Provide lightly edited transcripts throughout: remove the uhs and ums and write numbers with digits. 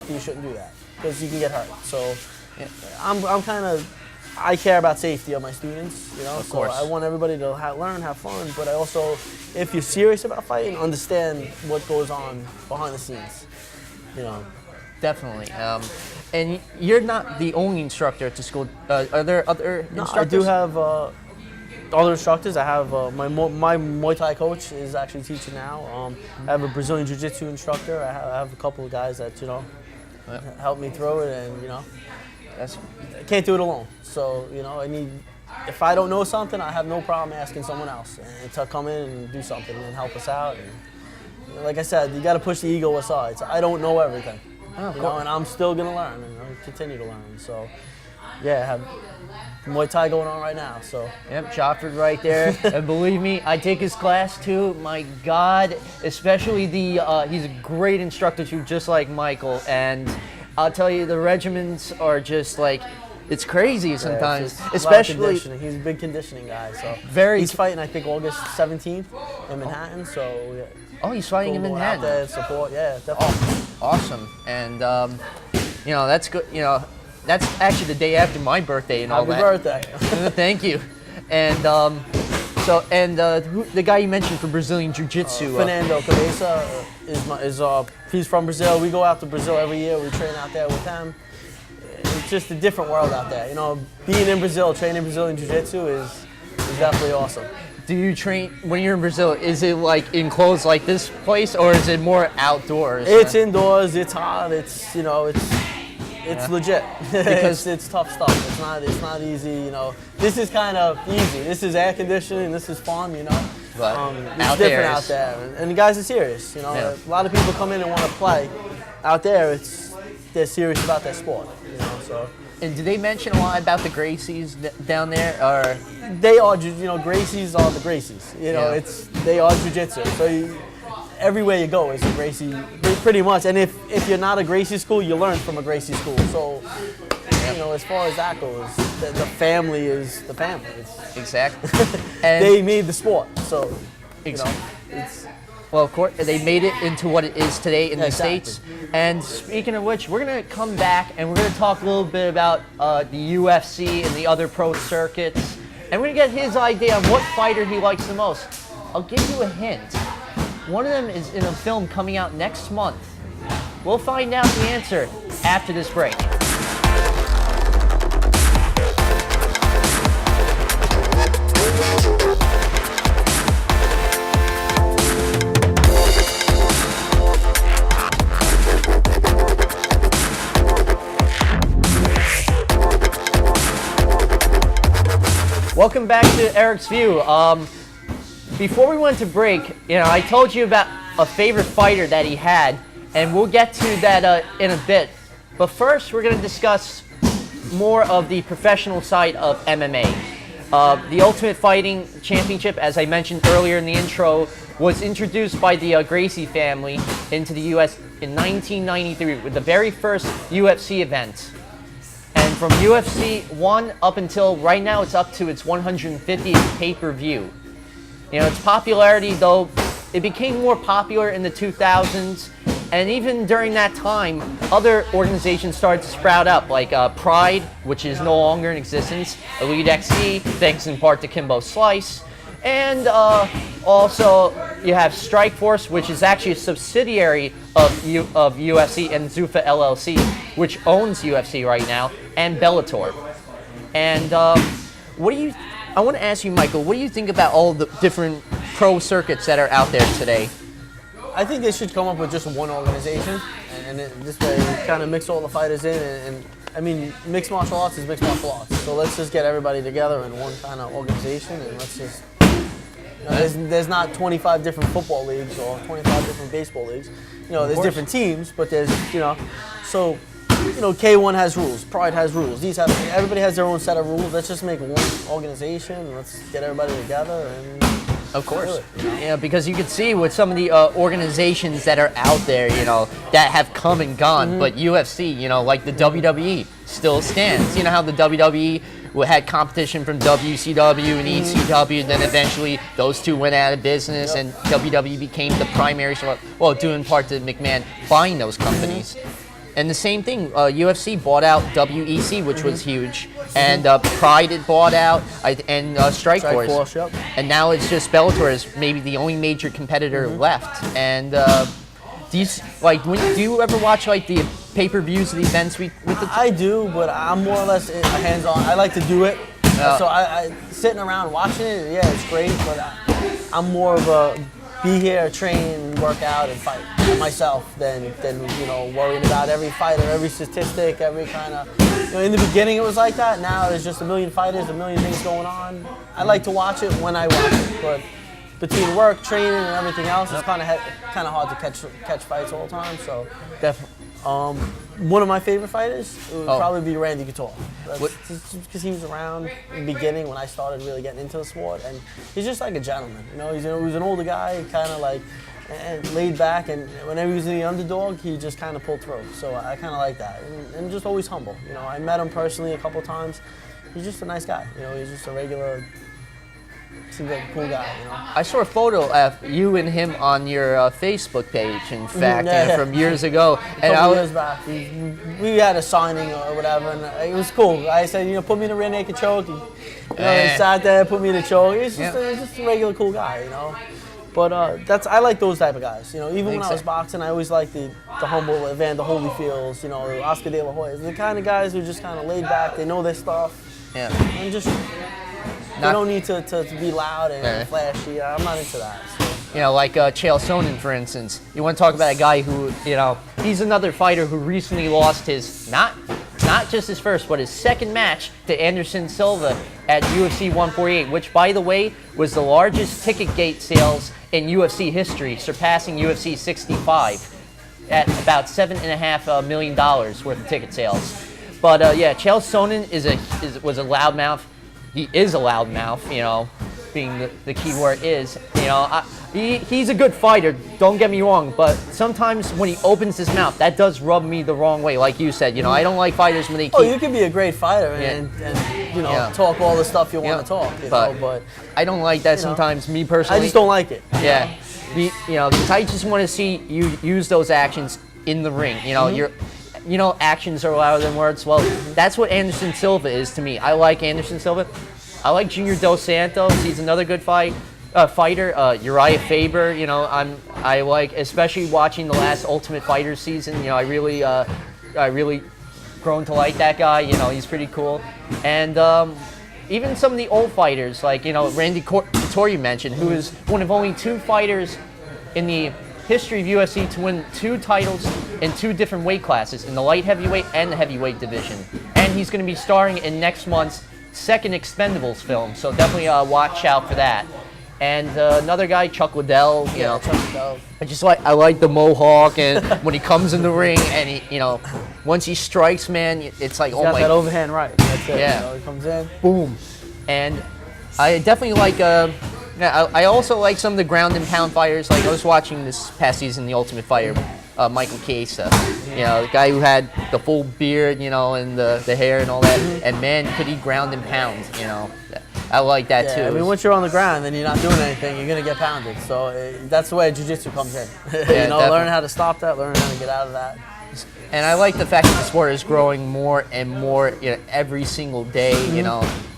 you shouldn't do that because you can get hurt. So I'm kind of, I care about safety of my students, you know. Of course. So I want everybody to learn, have fun, but I also, if you're serious about fighting, understand what goes on behind the scenes, you know. Definitely. And you're not the only instructor at the school. Are there other instructors? I do have other instructors. I have my Muay Thai coach is actually teaching now. I have a Brazilian Jiu-Jitsu instructor. I have a couple of guys that, you know, help me through it, and, you know, I can't do it alone. So, you know, if I don't know something, I have no problem asking someone else and to come in and do something and help us out. And, you know, like I said, you got to push the ego aside. So I don't know everything, you know, and I'm still gonna learn and I'll continue to learn. So, yeah, I have Muay Thai going on right now. So. Yep, Joffred right there. And believe me, I take his class too. My God, especially he's a great instructor too, just like Michael. And I'll tell you, the regimens are just like, it's crazy sometimes. Yeah, especially, he's a big conditioning guy. So he's fighting, I think, August 17th in Manhattan. So yeah. Oh, he's fighting in Manhattan. Out there, support, yeah, definitely. Oh, awesome. And you know, that's good. You know, that's actually the day after my birthday and all that. Happy birthday. Thank you. And the guy you mentioned for Brazilian Jiu-Jitsu, Fernando Cabeça he's from Brazil. We go out to Brazil every year. We train out there with him. It's just a different world out there. You know, being in Brazil, training Brazilian Jiu-Jitsu is definitely awesome. Do you train, when you're in Brazil, is it like enclosed like this place, or is it more outdoors? It's indoors, it's hot, it's, you know, it's legit. Because it's tough stuff. It's not easy, you know. This is kind of easy. This is air conditioning, this is fun, you know. But it's different out there. And the guys are serious, you know. Yeah. A lot of people come in and want to play. Out there, they're serious about their sport, you know, so. And do they mention a lot about the Gracies down there, or? They are, you know, Gracies are the Gracies. You know, they are jiu-jitsu. So everywhere you go is a Gracie, pretty much. And if you're not a Gracie school, you learn from a Gracie school. So, you know, as far as that goes, the family is the family. Exactly. And they made the sport, so, you know, it's. Well, of course, they made it into what it is today in the States. And speaking of which, we're going to come back and we're going to talk a little bit about the UFC and the other pro circuits. And we're going to get his idea on what fighter he likes the most. I'll give you a hint. One of them is in a film coming out next month. We'll find out the answer after this break. Welcome back to Eric's View. Before we went to break, you know, I told you about a favorite fighter that he had, and we'll get to that in a bit. But first, we're going to discuss more of the professional side of MMA. The Ultimate Fighting Championship, as I mentioned earlier in the intro, was introduced by the Gracie family into the U.S. in 1993 with the very first UFC event. And from UFC 1 up until right now, it's up to its 150th pay-per-view. You know, its popularity, though, it became more popular in the 2000s, and even during that time, other organizations started to sprout up, like Pride, which is no longer in existence, Elite XC, thanks in part to Kimbo Slice, and also you have Strikeforce, which is actually a subsidiary of UFC, and Zuffa LLC, which owns UFC right now, and Bellator. And I want to ask you, Michael, what do you think about all the different pro circuits that are out there today? I think they should come up with just one organization, and this way kind of mix all the fighters in. And I mean, mixed martial arts is mixed martial arts. So let's just get everybody together in one kind of organization, and let's just. You know, there's not 25 different football leagues or 25 different baseball leagues. You know, there's different teams, but there's, you know, so. You know, K1 has rules, Pride has rules. Everybody has their own set of rules. Let's just make one organization and let's get everybody together and. Of course. Do it, you know? Yeah, because you can see with some of the organizations that are out there, you know, that have come and gone, but UFC, you know, like the WWE still stands. You know how the WWE had competition from WCW and ECW, and then eventually those two went out of business, and WWE became the primary, well, due in part to McMahon buying those companies. And the same thing, UFC bought out WEC, which was huge, and Pride it bought out, and Strikeforce. Yep. And now it's just Bellator is maybe the only major competitor left. And do you ever watch like the pay-per-views of the events with the? I do, but I'm more or less hands-on. I like to do it, so I sitting around watching it. Yeah, it's great, but I'm more of a be here, train, work out, and fight myself than worrying about every fighter, every statistic, every kind of. In the beginning it was like that. Now there's just a million fighters, a million things going on. I like to watch it when I watch it, but between work, training, and everything else, it's kind of hard to catch fights all the time. So Definitely. One of my favorite fighters would probably be Randy Couture. Because he was around in the beginning when I started really getting into the sport, and he's just like a gentleman. He was an older guy, kind of like and laid back, and whenever he was in the underdog, he just kind of pulled through. So I kind of like that, and just always humble. I met him personally a couple of times. He's just a nice guy. He's just a regular. Seems like a cool guy, I saw a photo of you and him on your Facebook page, in fact, from years ago. A couple years back. We had a signing or whatever, and it was cool. I said, put me in a rear naked choke. He sat there, put me in a choke. He's just a regular cool guy, But I like those type of guys. Even when I was boxing, I always liked the humble Evander Holyfields, Oscar De La Hoya. The kind of guys who are just kind of laid back. They know their stuff. Yeah. And just. They don't need to be loud and flashy. I'm not into that. So. Like Chael Sonnen, for instance. You want to talk about a guy who, he's another fighter who recently lost his, not just his first, but his second match to Anderson Silva at UFC 148, which, by the way, was the largest ticket gate sales in UFC history, surpassing UFC 65 at about $7.5 million worth of ticket sales. But Chael Sonnen was a loudmouth. He is a loudmouth, being the key word is. He's a good fighter, don't get me wrong, but sometimes when he opens his mouth, that does rub me the wrong way. Like you said, I don't like fighters when they keep... Oh, you can be a great fighter and talk all the stuff you want to talk, but I don't like that sometimes, me personally. I just don't like it. Yeah. Because I just want to see you use those actions in the ring. Actions are louder than words. Well, that's what Anderson Silva is to me. I like Anderson Silva. I like Junior Dos Santos. He's another good fighter. Uriah Faber. I like, especially watching the last Ultimate Fighter season. I really grown to like that guy. He's pretty cool. And even some of the old fighters, like Randy Couture you mentioned, who is one of only two fighters in the history of UFC to win 2 titles in 2 different weight classes, in the light heavyweight and the heavyweight division. And he's going to be starring in next month's second Expendables film, so definitely watch out for that. And another guy, Chuck Liddell. Chuck Liddell. I like the mohawk, and when he comes in the ring, and he, once he strikes, man, it's like, He's got that overhand right. That's it. Yeah. He comes in, boom. And I definitely like. I also like some of the ground and pound fighters. Like I was watching this past season, The Ultimate Fighter, Michael Chiesa. The guy who had the full beard, and the hair and all that. And man, could he ground and pound? I like that too. I mean, once you're on the ground and you're not doing anything, you're gonna get pounded. So that's the way jiu-jitsu comes in. Learn how to stop that, learn how to get out of that. And I like the fact that the sport is growing more and more every single day.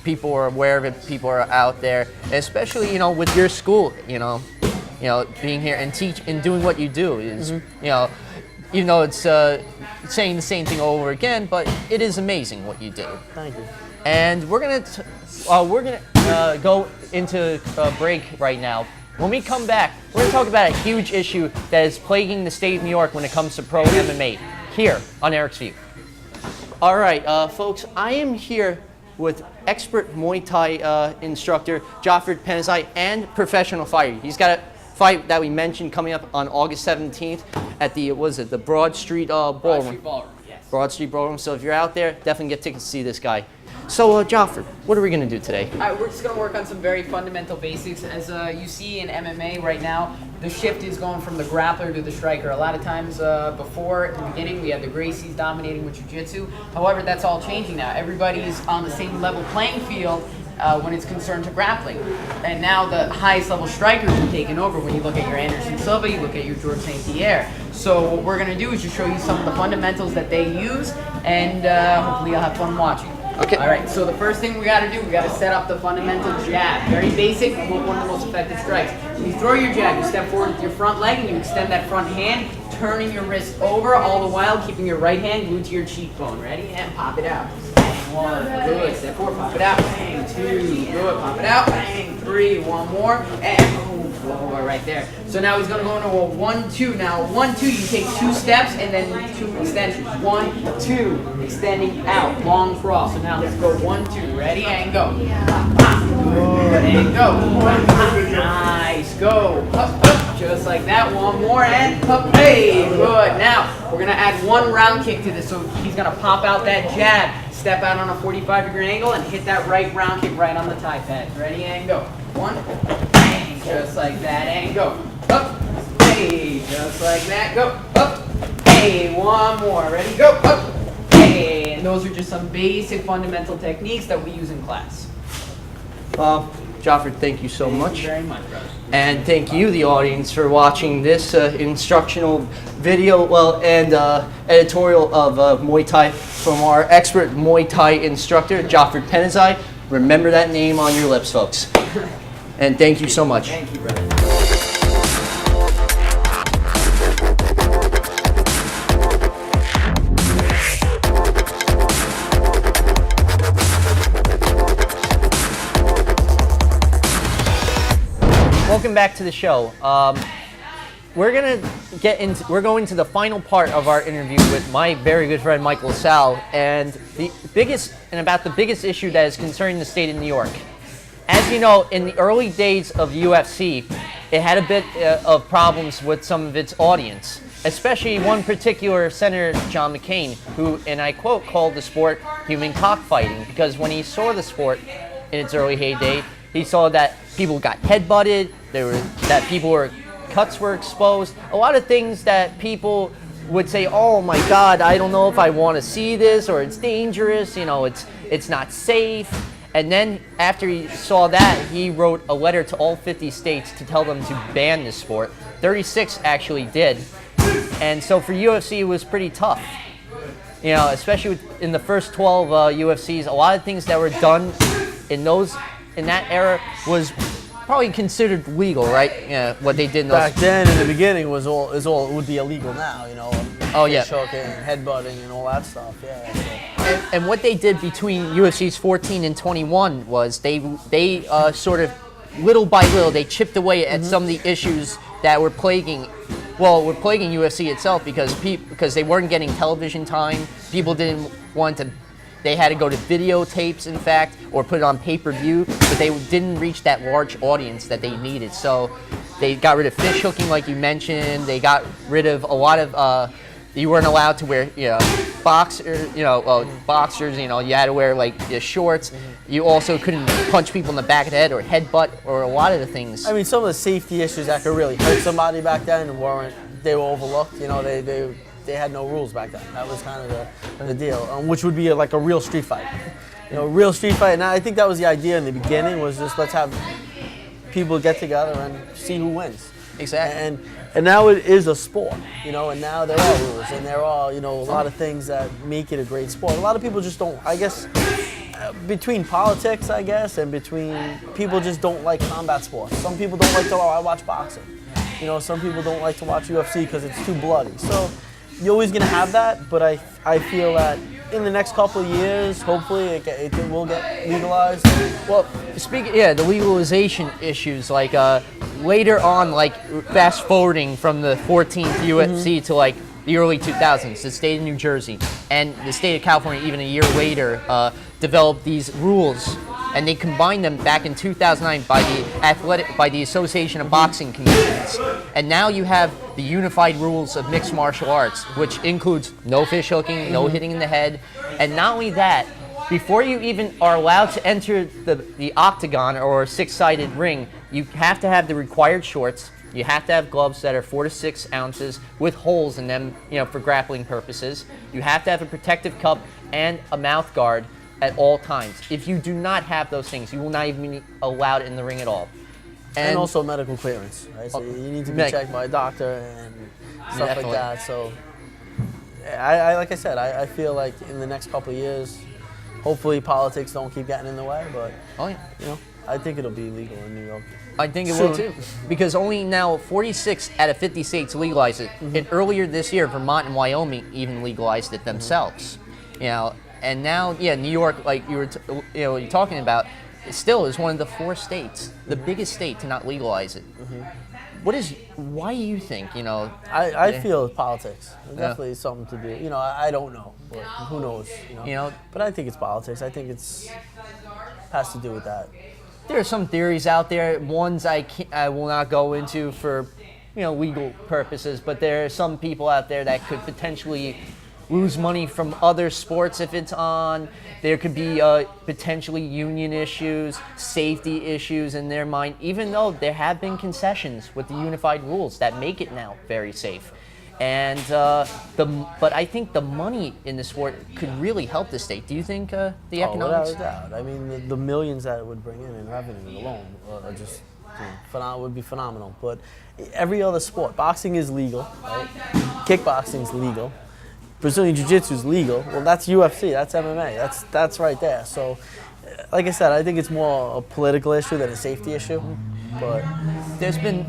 People are aware of it. People are out there, especially with your school. Being here and teach and doing what you do is even though it's saying the same thing over again, but it is amazing what you do. Thank you. And we're gonna go into a break right now. When we come back, we're gonna talk about a huge issue that is plaguing the state of New York when it comes to pro MMA here on Eric's View. All right, folks, I am here with expert Muay Thai instructor Jaffred Penazai and professional fighter. He's got a fight that we mentioned coming up on August 17th at the Broad Street Ballroom. Broad Street Ballroom, yes. Broad Street Ballroom. So if you're out there, definitely get tickets to see this guy. So, Jaffred, what are we going to do today? All right, we're just going to work on some very fundamental basics. As you see in MMA right now, the shift is going from the grappler to the striker. A lot of times before, in the beginning, we had the Gracies dominating with jiu-jitsu. However, that's all changing now. Everybody's on the same level playing field, when it's concerned to grappling. And now the highest level strikers have taken over when you look at your Anderson Silva, you look at your George St. Pierre. So what we're going to do is just show you some of the fundamentals that they use, and hopefully you'll have fun watching. Okay. All right, so the first thing we got to do, we got to set up the fundamental jab. Very basic, one of the most effective strikes. When you throw your jab, you step forward with your front leg and you extend that front hand, turning your wrist over, all the while keeping your right hand glued to your cheekbone. Ready? And pop it out. Bang, 1, good. Step forward, pop it out. Bang, 2, good. Pop it out. Bang, 3, 1 more. And boom, 4 right there. So now he's going to go into a 1-2. Now 1-2, you take 2 steps and then 2 extensions. 1, 2, extending out, long cross. So now let's go 1-2. Ready? And go. Good, and go. Nice. Go. Up, up. Just like that. One more and up. Hey, good. Now we're gonna add 1 round kick to this. So he's gonna pop out that jab, step out on a 45-degree angle, and hit that right round kick right on the thigh pad. Ready? And go. 1, bang, just like that, and go. Up. Hey, just like that. Go. Up. Hey, 1 more. Ready? Go. Up. Hey, and those are just some basic fundamental techniques that we use in class. Joffrey, thank you so much. Thank you very much, brother. And thank you, the audience, for watching this instructional video, and editorial of Muay Thai from our expert Muay Thai instructor, Joffrey Penazai. Remember that name on your lips, folks. And thank you so much. Thank you, brother. Welcome back to the show. We're going to the final part of our interview with my very good friend Mike LaSalle, and the biggest issue that is concerning the state of New York. As you know, in the early days of UFC, it had a bit of problems with some of its audience, especially one particular Senator John McCain, who, and I quote, called the sport human cockfighting, because when he saw the sport in its early heyday, he saw that people got headbutted, cuts were exposed, a lot of things that people would say, oh my God, I don't know if I want to see this, or it's dangerous, it's not safe. And then after he saw that, he wrote a letter to all 50 states to tell them to ban this sport. 36 actually did. And so for UFC, it was pretty tough. Especially in the first 12 UFCs, a lot of things that were done in that era was probably considered legal, right? Yeah, what they did in those. Back then, in the beginning, it would be illegal now, Oh yeah. Choking and headbutting and all that stuff. Yeah. So. And what they did between UFCs 14 and 21 was they sort of little by little they chipped away at some of the issues that were plaguing UFC itself, because they weren't getting television time. People didn't want to. They had to go to videotapes, in fact, or put it on pay-per-view, but they didn't reach that large audience that they needed. So they got rid of fish hooking, like you mentioned. They got rid of a lot of. You weren't allowed to wear, boxers. You had to wear like shorts. You also couldn't punch people in the back of the head or headbutt or a lot of the things. I mean, some of the safety issues that could really hurt somebody back then they were overlooked. They had no rules back then. That was kind of the deal, which would be like a real street fight. Real street fight. And I think that was the idea in the beginning, was just let's have people get together and see who wins. Exactly. And now it is a sport, and now there are rules, and there are, a lot of things that make it a great sport. A lot of people just don't, I guess, between politics, I guess, and between people just don't like combat sports. Some people don't like to watch boxing. Some people don't like to watch UFC because it's too bloody. So you're always going to have that, but I feel that in the next couple of years, hopefully it will get legalized. Well, the legalization issues, like later on, like fast forwarding from the 14th UFC to like the early 2000s, the state of New Jersey and the state of California, even a year later, developed these rules, and they combined them back in 2009 by the Association of Boxing Commissions. And now you have the unified rules of mixed martial arts, which includes no fish hooking, no hitting in the head, and not only that, before you even are allowed to enter the octagon or six-sided ring, you have to have the required shorts. You have to have gloves that are 4 to 6 ounces with holes in them, for grappling purposes. You have to have a protective cup and a mouth guard at all times. If you do not have those things, you will not even be allowed in the ring at all. And also medical clearance, right? So you need to be checked by a doctor and stuff like that. So, I like I said, I feel like in the next couple of years, hopefully politics don't keep getting in the way, but I think it'll be legal in New York. I think it will too, because only now 46 out of 50 states legalize it. And earlier this year, Vermont and Wyoming even legalized it themselves. And now, New York, like you were, you're talking about, still is one of the 4 states, the biggest state to not legalize it. Why do you think, I feel it's politics. It's definitely something to do. I don't know, but who knows? But I think it's politics. I think has to do with that. There are some theories out there. Ones I will not go into for, legal purposes. But there are some people out there that could potentially lose money from other sports if it's on. There could be potentially union issues, safety issues in their mind. Even though there have been concessions with the unified rules that make it now very safe. And but I think the money in the sport could really help the state. Do you think the economics? Without a doubt. I mean, the millions that it would bring in revenue alone are just would be phenomenal. But every other sport, boxing is legal, right? Kickboxing is legal. Brazilian Jiu-Jitsu is legal. Well, that's UFC. That's MMA. That's right there. So, like I said, I think it's more a political issue than a safety issue. But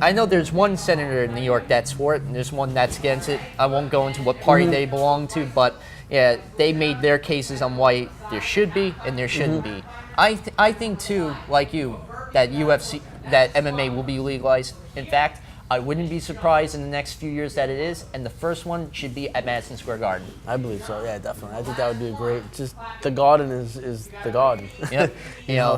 I know there's one senator in New York that's for it, and there's one that's against it. I won't go into what party they belong to, but they made their cases on why there should be and there shouldn't be. I think too, like you, that MMA will be legalized. In fact, I wouldn't be surprised in the next few years that it is, and the first one should be at Madison Square Garden. I believe so. Yeah, definitely. I think that would be a great. Just the Garden is the Garden. Yeah,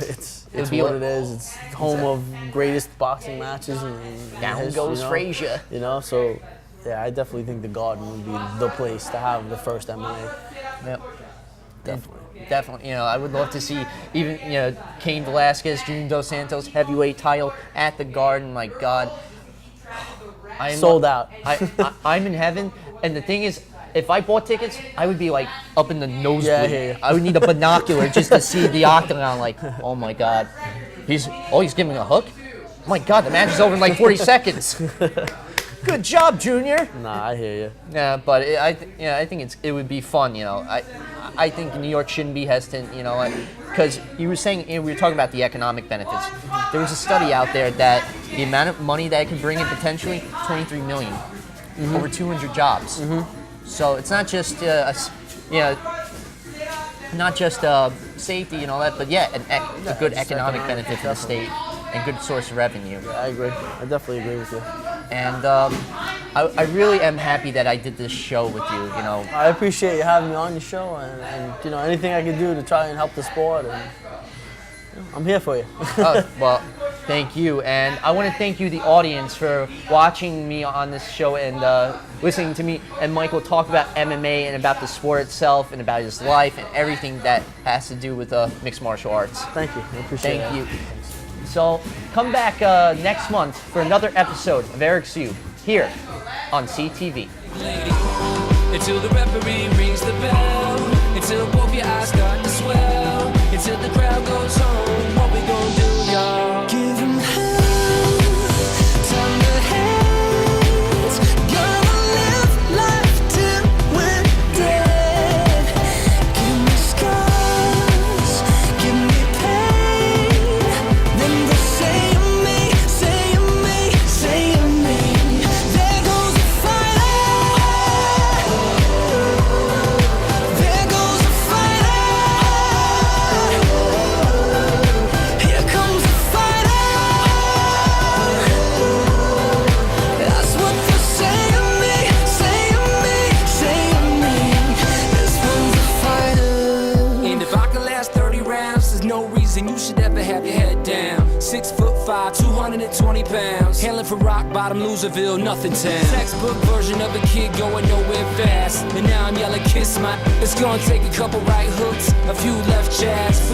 it's what it is. It's home of greatest boxing matches and down goes Frazier. So yeah, I definitely think the Garden would be the place to have the first MMA. Yep. Definitely. Definitely. I would love to see even Cain Velasquez, Junior Dos Santos heavyweight title at the Garden. My God. Sold out. I'm in heaven, and the thing is, if I bought tickets, I would be like up in the nosebleed. Yeah. I would need a binocular just to see the octagon. Like, oh my God, he's giving a hook. Oh my God, the match is over in like 40 seconds. Good job, Junior. Nah, I hear you. Yeah, but I think it would be fun. I think New York shouldn't be hesitant. Because you were saying we were talking about the economic benefits. There was a study out there that the amount of money that it could bring in potentially 23 million, over 200 jobs. So it's not just safety and all that, but a good economic benefit to the state and good source of revenue. Yeah, I agree. I definitely agree with you. And I really am happy that I did this show with you. I appreciate you having me on your show, and anything I can do to try and help the sport, and I'm here for you. Well, thank you, and I want to thank you, the audience, for watching me on this show and listening to me and Michael talk about MMA and about the sport itself and about his life and everything that has to do with mixed martial arts. Thank you. I appreciate it. Thank you. So come back next month for another episode of Eric's View here on CTV. Until the referee rings the bell, until both your eyes start to swell, until the crowd goes home, what we gonna do, y'all? Give him hell, turn the hands, gonna live life till we're dead. Give me scars, give me pain, then they'll say of me, say of me, say of me. There goes the fighter, there goes the fighter. Here comes the fighter. That's what they say of me, say of me, say of me. This one's a fighter. And if I can last 30 rounds, there's no reason you should ever have your head down. 6'5", 220 pounds. Hailing from rock bottom, Loserville, nothing town. Textbook version of a kid going nowhere fast. And now I'm yelling, kiss my. It's gonna take a couple right hooks, a few left jabs,